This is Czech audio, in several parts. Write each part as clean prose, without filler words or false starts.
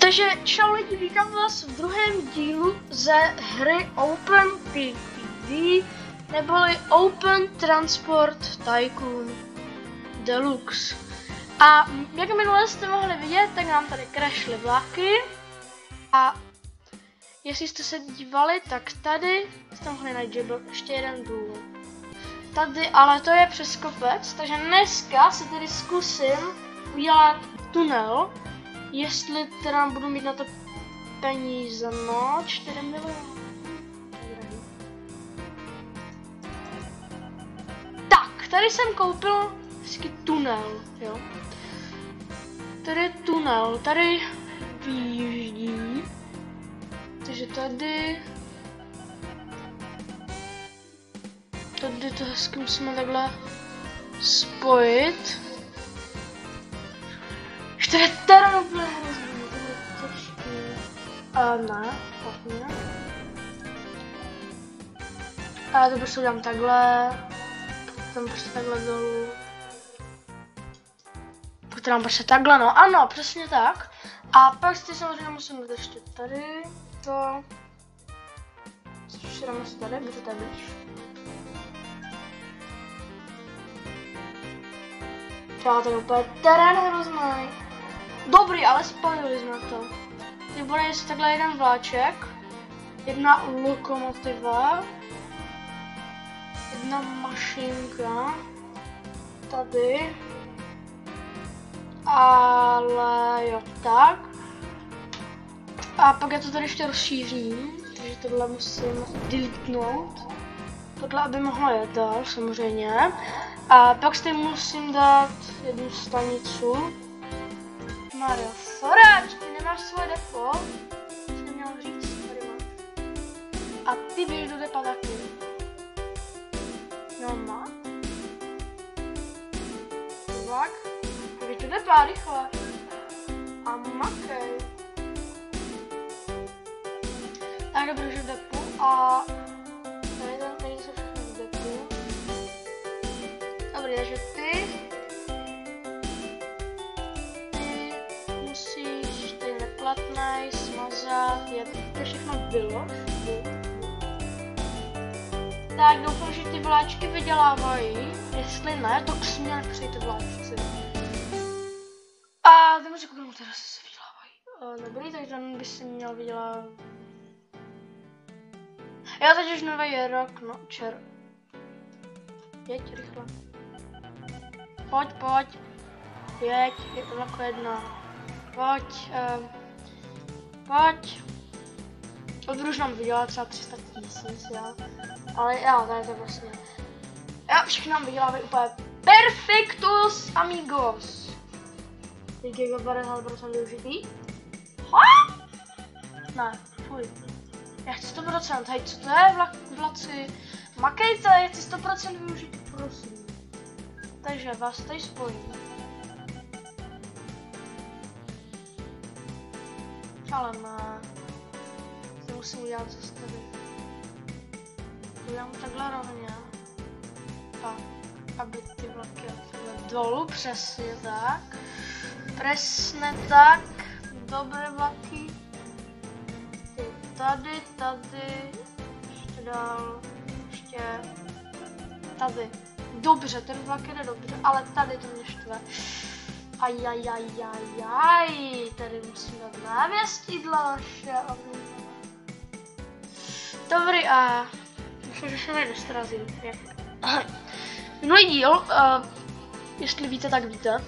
Takže čau lidi, vítám vás v druhém dílu ze hry Open TTD, neboli Open Transport Tycoon Deluxe. A jak minule jste mohli vidět, tak nám tady crashly vlaky. A jestli jste se dívali, tak tady jste mohli najít, že byl ještě jeden důl. Tady, ale to je přes kopec, takže dneska se tedy zkusím udělat tunel. Jestli teda budu mít na to peníze, no, 4 miliony. Tak, tady jsem koupil vždycky tunel, jo. Tady je tunel, tady výjíždí. Takže tady to hezky musíme takhle spojit. To je teda úplně hrozný, to je těžký. Ne, tak ne. A to prostě udělám takhle. Potom prostě takhle dolů. Potom prostě takhle, no ano, přesně tak. A pak si samozřejmě musím dát ještě tady to. Což dáme si tady, bude tady blíž. Třeba to je úplně terén hrozný. Dobrý, ale spojili jsme to. Teď bude ještě takhle jeden vláček, jedna lokomotiva, jedna mašinka, tady, ale jo, tak. A pak já to tady ještě rozšířím, takže tohle musím deletnout, tohle aby mohlo jet dál, samozřejmě. A pak si musím dát jednu stanicu. Maria, sorry, ty nemáš svoje depo. Jsi neměl říct, tady máš. A ty běž do depa taky. No má. Tak, běž do depa, rychle. A makej. Tak dobře, že v depu a tady jsou všechny v depu. Dobrý, takže ty musíš tady neplatnej, smazat, to všechno bylo. Tak doufám, že ty vláčky vydělávají, jestli ne, to k mě nepřejte vláčci. A ty můžu kouknout, teda se vydělávají. Dobrý, takže ten by se měl vydělávat. Já teď už nový rok, no jeď rychle. Pojď, jeď, je to jako jedna. Pojď. Budu už nám vydělat třeba 300 000, já. Ale já, tady to vlastně. Já všichni nám vydělávají úplně perfectus amigos. Teď je 50% využitý. Ne, fuj. Já chci 100%, hej, co to je vlaci? Makejte, já chci 100% využít, prosím. Takže vás tady spojím. Ale ne. To musím udělat zase tady. Udělám takhle rovně. Tak, aby ty vlaky jeli dolů, přesně tak. Přesně tak. Dobré vlaky. Tady, ještě dál, ještě tady. Dobře, ten vlak jde dobře, ale tady to mě štve. Ajajajajaj, tady musím dát návěstidla naše. Dobrý, a myslím, že se tady dostrazím. Minulý díl, jestli víte, tak víte.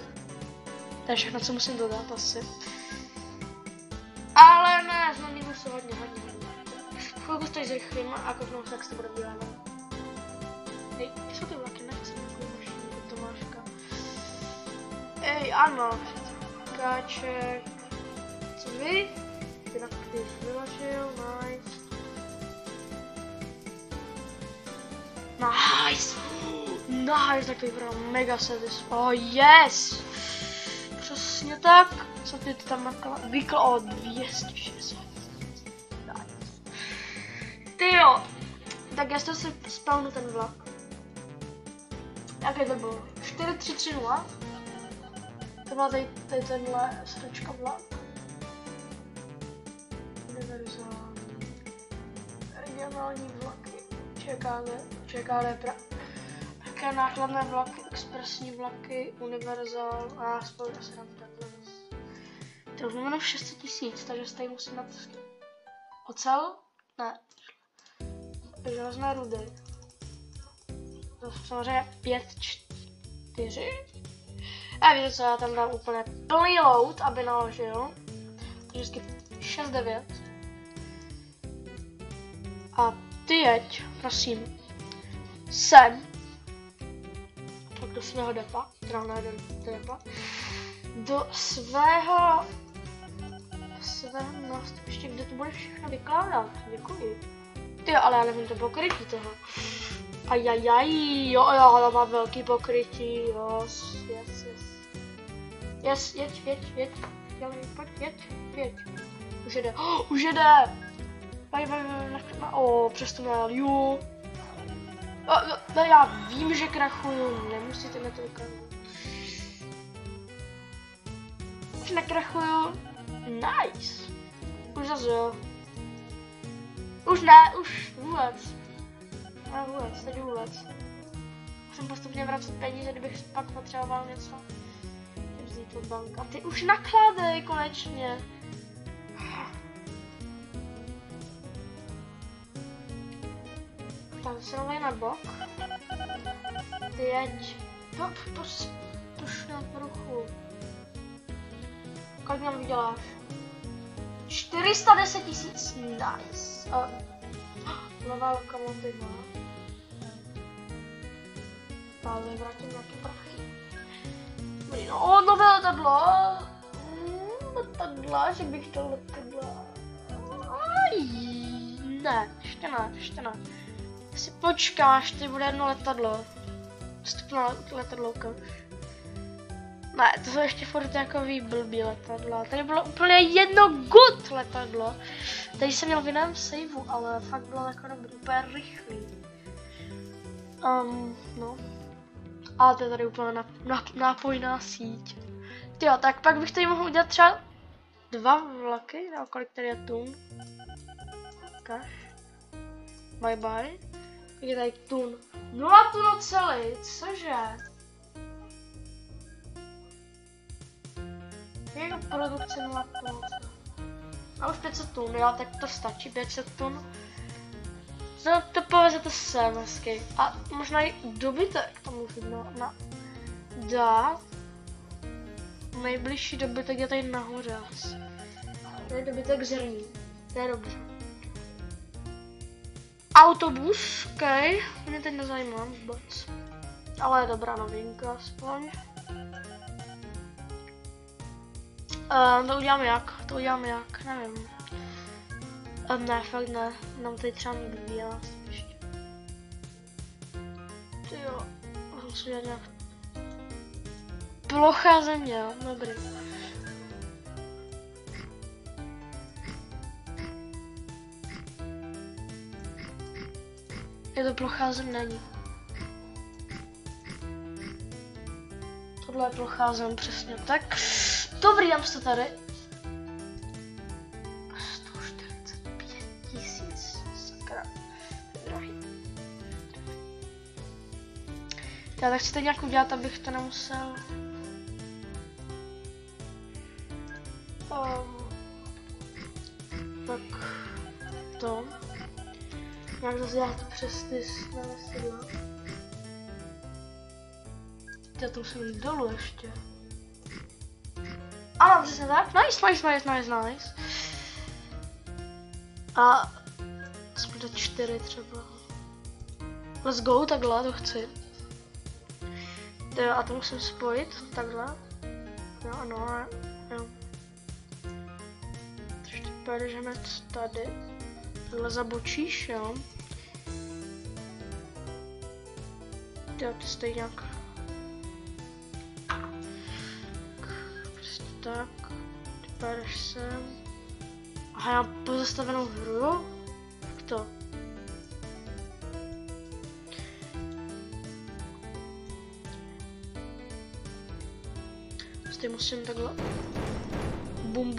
To je všechno, co musím dodat asi. Ale ne, znovu se hodně. Chvilku stojí zrychlím a kouknou se, jak se to bude vydávat. Hej, kde jsou ty vlaky? Nechci takovou mašinu od Tomáška. Ej, ano. Káček. Co vy? Ty na ty vyvažil, nice. Nice, tak to vypadá mega satisfying. Oh yes! Přesně tak. Co ty tam vykl o 260. Tyjo, tak já si spawnu ten vlak. Jaké to bylo? 4330? To byla tady tenhle sračka vlak. normální vlaky. Čekáme také nákladné vlaky, expresní vlaky, univerzál a spolu se nám takhle. To už máme 600 000, takže se tady musím dát ocel? Ne. Železné rudy. Samozřejmě 5, 4. A víte co, já tam dám úplně plný load, aby naložil. Takže vždycky 6, 9. A ty jeď, prosím, sem. Pak do svého depa, teda na jeden depa. Do svého ještě kde to bude všechno vykládat, děkuji. Ty, ale já nevím to pokrytí toho. Ajajaj, jo, to má velký pokrytí, jo, yes, jeď, pojď, jeď. Už jede. Přesto měl, jo. Já vím, že krachuju, nemusíte mi to ukázat. Už nekrachuju, nice. Už zase jo. Už vůbec. Teď vůbec. Musím postupně vracet peníze, kdybych pak potřeboval něco vzít od banky. A ty už nakládej konečně. Tak se novej na bok. Ty jeď. Puš na ruchu. Kolik nám vyděláš? 410 000, nice. Nová lokomotiva. Ale vrátím nějaké prachy. No, nové letadlo. Letadla, že bych to letadla. Ne, ještě ne. Si počkáš, ty bude jedno letadlo. Vstupná letadlouka. Ne, to jsou ještě furt takový blbý letadla. Tady bylo úplně jedno good letadlo. Tady jsem měl v jiném saveu, ale fakt bylo jako dobrý, úplně rychlý. No. Ale to je tady úplně nápojná síť. Tyjo, tak pak bych tady mohl udělat třeba 2 vlaky, nebo kolik tady je tun. Kaš. Bye bye. Je tady tun. 0 tun oceli, cože? Je produkce 0 tun oceli. A už 500 tun, jo, tak to stačí, 500 tun. No, to povezete sem hezky. A možná i dobytek to můžu dát. Nejbližší dobytek je tady nahoře. To je dobytek zrní. To je dobře. Autobus, ok. Mě teď nezajímá vůbec. Ale je dobrá novinka aspoň. To udělám jak, nevím. Ne, fakt ne. Nám tady třeba nebývá ještě. Tyjo, musím dělat nějak. Plochá země, jo, dobrý. Je to plochá zem, není. Tohle je plochá zem, přesně tak. Dobrý, dám si to tady. 145 000, sakra. Drahý. Já tak chci teď nějak udělat, abych to nemusel. Tak to. Jak zase dělat přes ty sedla. Já to musím jít dolů ještě. Ano, přesně tak. Nice. A jsme do 4 třeba. Let's go, takhle, to chci. A to musím spojit, takhle. Jo, ano, jo. Takže teď pojedeš hned tady. Takhle zabočíš, jo. Jo, to stojí nějak. Prostě tak. Ty pojedeš sem. Aha, já mám pozastavenou hru? Jak to? Prostě musím takhle. Bum.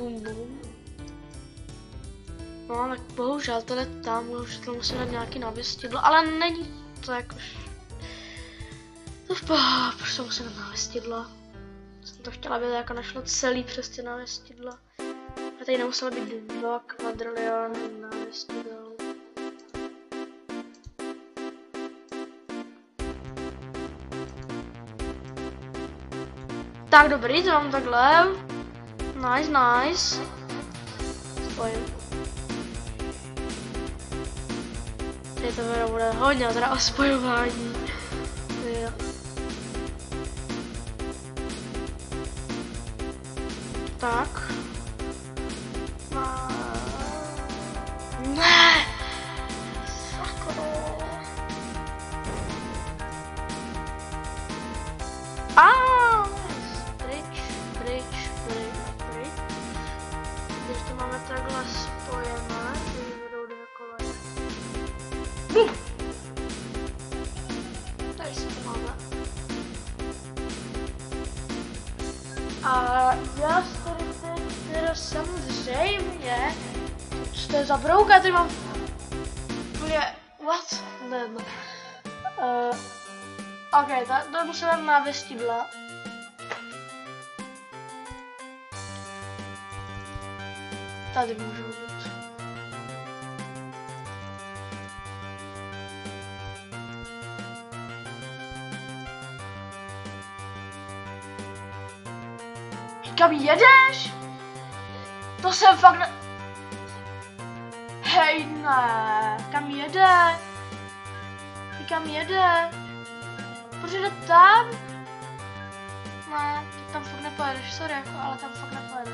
No, tak bohužel, tady tam už to musím dát nějaký návěstidlo, ale není to jakož... Prostě musím dát návěstidlo. Jsem to chtěla, aby to jako našlo celý přes ty návěstidla. A tady nemuselo být 2 kvadriliony návěstidel. Tak dobrý, to mám takhle. Nice. Spojím. Tady to bude hodně teda o spojování. Jo. Tak. Ne! Když to máme takhle spojené, když budou 2 koleje. Tady si to máme. A já tady samozřejmě, co to je za brouka, tady mám úplně, what? Ne. Ok, to musím dát návěstidla. Tady můžu být. Kam jedeš? To jsem fakt ne... Hej, ne. Kam jede? Kam jede? Protože jde tam? Ne, tam fakt nepojedeš, sorry, jako, ale tam fakt nepojedeš.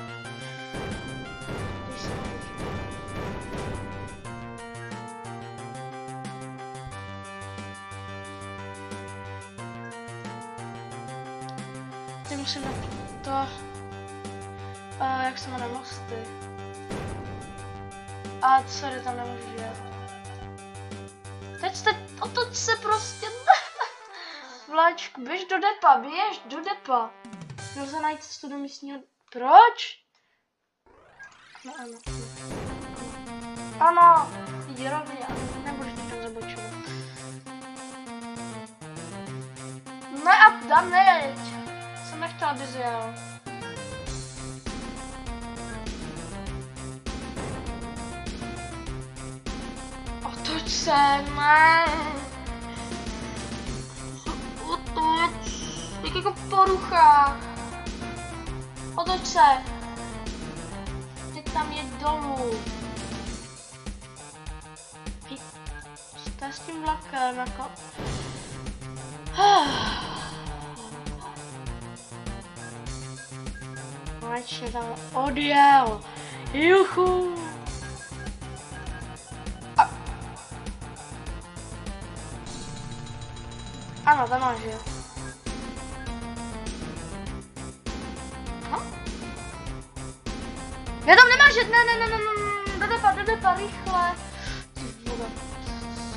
Teď musím na to... jak se jmenuje mosty. A sorry, tam nemůžu jet. Teď otoč se prostě. Vláčku, běž do depa. Můžu najít cestu do místního... Proč? No ano. Ano, jdi rovně, nebudeš mi tam zabočovat. Ne a tam nejeď. Jsem nechtěla, abys jel. Otoč se, ne. Otoč. Jak jako porucha. Otoč se. Teď tam je dolů. Co je s tím vlakem, jako... Konečně tam odjel. Juchu. Ano, tam máš, jo. Já tam nemáš jet, ne, do depa, rychle.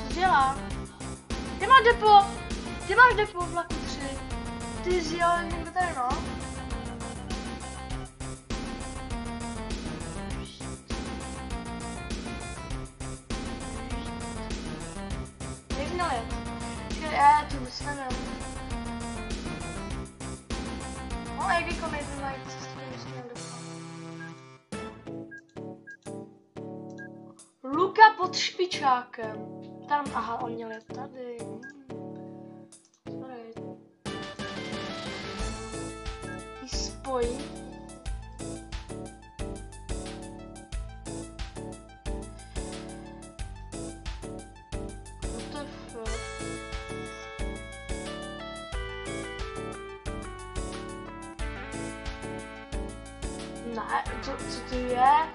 Co dělá? Ty máš depo v vlaku 3. Ty jsi jel někde tady, no. Jak měl jet? Já tu musím nevím. No, jak jako nejde najít cestu do místního depa. Luka pod špičákem. Tam, aha, on měl jet tady. Sorry. Ty spoj. Ne, co to je?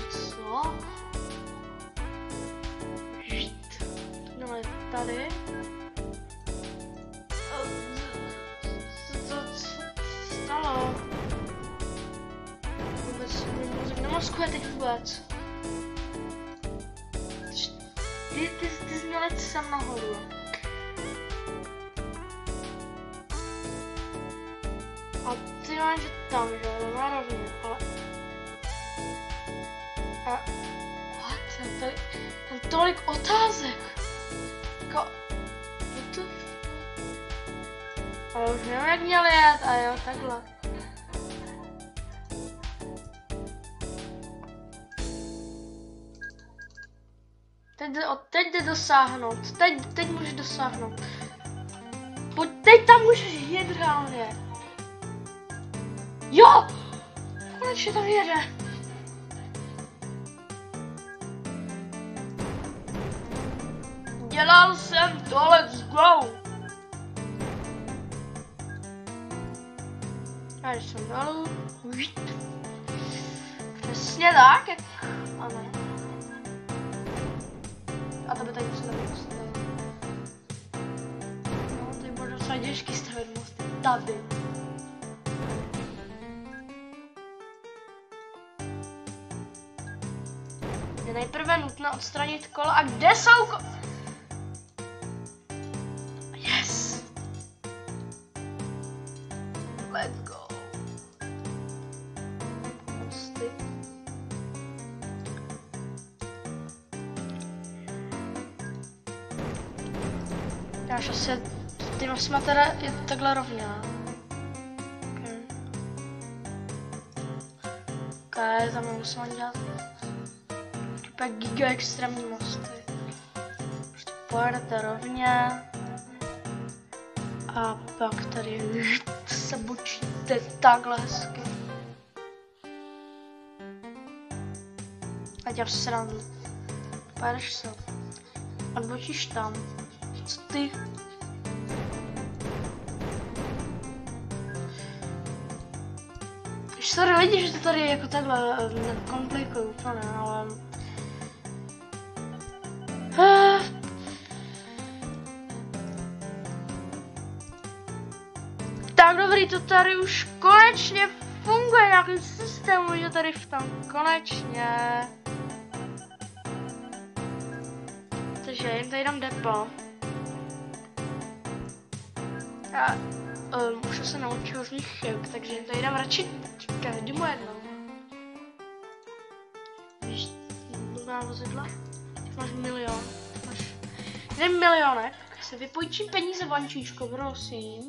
Co? No, tady. Co stalo? Vůbec nemaskuje teď vůbec. Ty jsi měl jet sem nahoru. A ty si mám, že tam, že jo, rovně, ale... Tam tolik otázek. Jako... Ale už nevím, jak měl jet, a jo, takhle. Teď jde dosáhnout, teď můžeš dosáhnout. Teď tam můžeš jet reálně. Jo! Konečně tam jede. Dělal jsem to, let's go! A jsem dolů. Přesně tak, jak... A ne. A to by tady musím postavit. No, to bude docela těžký stavit mosty. Tady. Je nejprve nutno odstranit kolo. A kde jsou Yes! Let's go. Mosty. Dáš asi ty osma teda je takhle rovně. Ok, tam musím dělat úplně giga extrémní mosty. Prostě pojedete rovně. A pak tady se bočíte takhle hezky. A dělám se srandu. Pojedeš se. Odbočíš tam. Co ty? Sorry lidi, že to tady jako takhle komplikuju úplně, ale... Tak dobrý, to tady už konečně funguje nějakým systému, že tady v tom konečně. Takže jim tady dám depo. Já už se naučil z nich chyb, takže jim tady dám radši každému jednou. Víš, dobrá vozidla? Máš milion. Máš 1 milionek. Se vypůjčím peníze Vančíčko, prosím.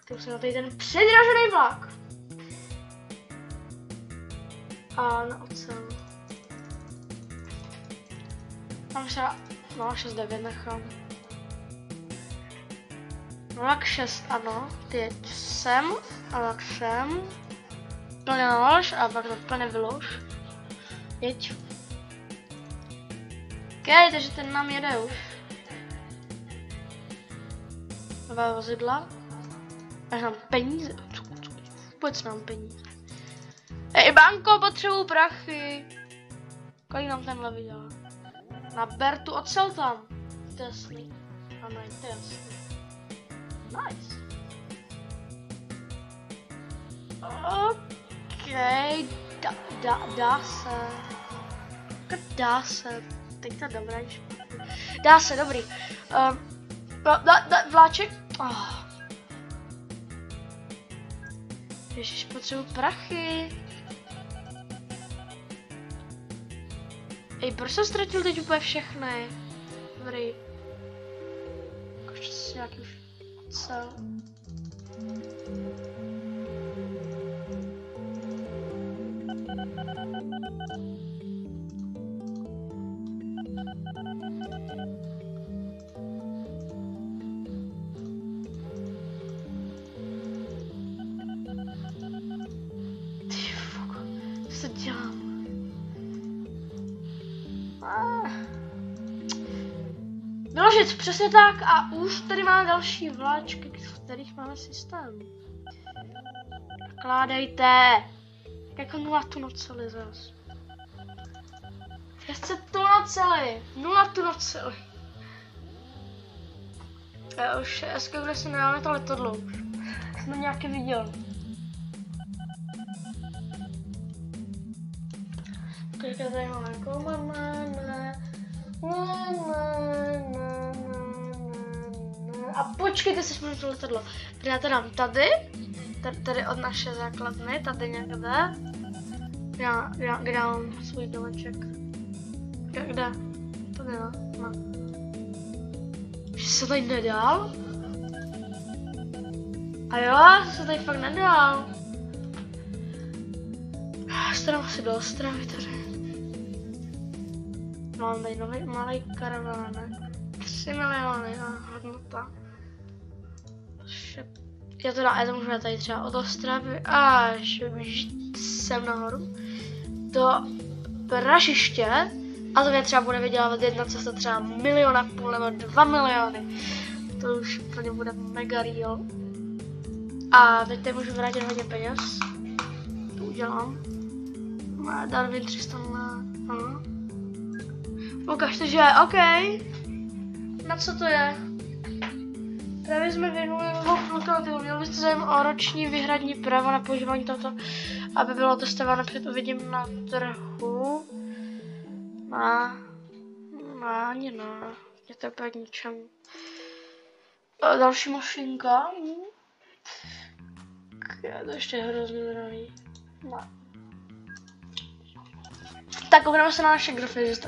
Protože jsem na tady ten předražený vlak. A na ocel. Mám třeba 0,69 nechám. 0,6 ano, ty jeď sem a tak sem. Plně nalož a pak to plně vylož. Jeď. Ok, takže ten nám jede už. Nová vozidla. Až nám peníze. Pojď nám peníze. Ej banko, potřebuju prachy. Kolik nám tenhle vydělá? Naber tu ocel tam. To je jasný. Ano, to je jasný. Nice. Ok, dá se. Dá se. Teď to dobré. Dá se, dobrý. Vláček. Oh. Ježiš, potřebuji prachy. Ej, proč jsem ztratil teď úplně všechny? Dobrý. Ještě si nějaký už cel. Co dělám? Vyložit, přesně tak, a už tady máme další vláčky, v kterých máme systém. Nakládejte! Jako 0 tun oceli zas. Já chci tun oceli! 0 tun oceli! Já už kde si nemáme to letadlo už. Jsem nějaký viděl. Teďka tady máme a počkejte, se jsme to letadlo. Já to dám tady. tady od naše základny, tady někde. Kde mám svůj domeček? Kde? Tady no. Že se tady nedal? A jo, se tady fakt nedal. Starám si do Ostravy tady. Mám tady nový malý karavánek. 3 miliony hodnota. Já to můžu tady třeba od Ostravy až sem nahoru. Do Pražiště. A to mě třeba bude vydělávat jedna cesta třeba 1,5 milionu nebo 2 miliony. To už úplně bude mega real. A teď tady můžu vrátit hodně peněz. To udělám. Darwin 300 na... Ukažte, že OK. Na co to je? Právě jsme vyhnuli novou lokalitu. Měl byste zájem o roční výhradní právo na používání tohoto, aby bylo testováno před uvedím na trhu. Ani ne. Je to úplně k ničemu. Další mašinka. Je to ještě hrozně drahý. Tak koukneme se na naše grafisty.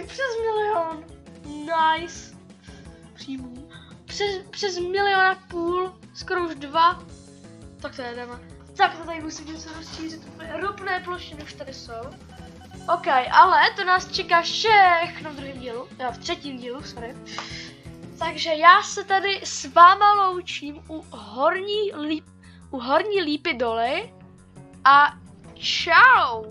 Přes 1 milion. Nice. Příjmů. Přes 1,5 milionu. Skoro už 2. Tak to jedeme. Tak to tady musím něco rozšířit. Ropné plošiny už tady jsou. OK, ale to nás čeká všechno v druhém dílu. V třetím dílu, sorry. Takže já se tady s váma loučím u horní lípy doly. A čau.